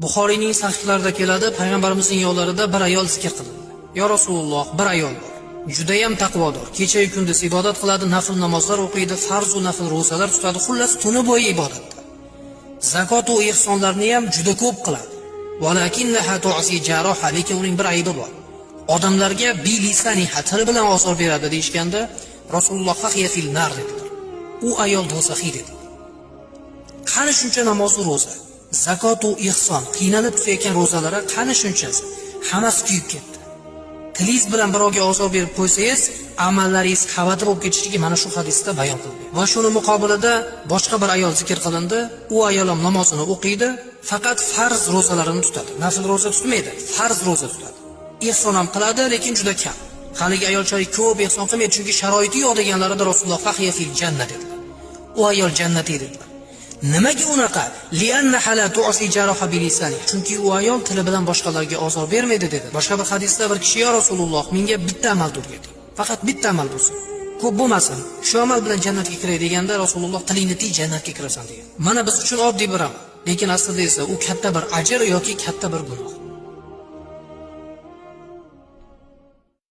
Buxoriyning sahihlarida keladi, payg'ambarimizning yo'llarida bir ayol zikr qilindi. Yo Rasululloh, bir ayol bor. Judayam taqvodor. Kecha-yu kunduz ibodat qiladi, nafl namozlar o'qiydi, farz va nafl ro'zalar tutadi, xullas tuni bo'yi ibodatda. Zakot va ihsonlarni ham juda ko'p qiladi. Walakinnaha tu'si jaroha, lekin uning bir aybi bor. Odamlarga bilisaniha, tili bilan ozor beradi deyshganda, Rasululloh fahiya fil nar dedilar. U ayol do'zaxiy dedi. Qani shuncha namoz va ro'za, zakot va ihson, qiynalib tutayotgan ro'zalari qani shunchasi? Hammasi kuyib ketdi. Tilingiz bilan birovga ozor berib qo'ysangiz, amallaringiz xavatir bo'lib ketishiga mana shu hadisda bayon qildi. Va shuni muqobilida boshqa bir ayol zikr qilindi. U ayol ham namozini o'qiydi, faqat farz ro'zalarini tutadi. Nafl ro'za tutmaydi, farz ro'za tutadi. Ihson ham qiladi, lekin juda kam. Haligi ayolchalik ko'p ihson qilmaydi, chunki sharoiti yo'q deganlarida Rasululloh fahiya fil jannat dedilar. U ayol jannatiy dedilar. Nimaga unaqa? Lianna hala tu'si jaroha bilisani. Chunki u ayol tili bilan boshqalarga ozor bermaydi dedi. Boshqa bir hadisda bir kishi yo Rasululloh, menga bitta amal o'rgating. Faqat bitta amal bo'lsin. Ko'p bo'lmasin. Shu amal bilan jannatga kiray deganda Rasululloh tilingni tiy, jannatga kirasan degan. Mana biz uchun oddiy bir amal, lekin aslida esa u katta bir ajr yoki katta bir gunoh.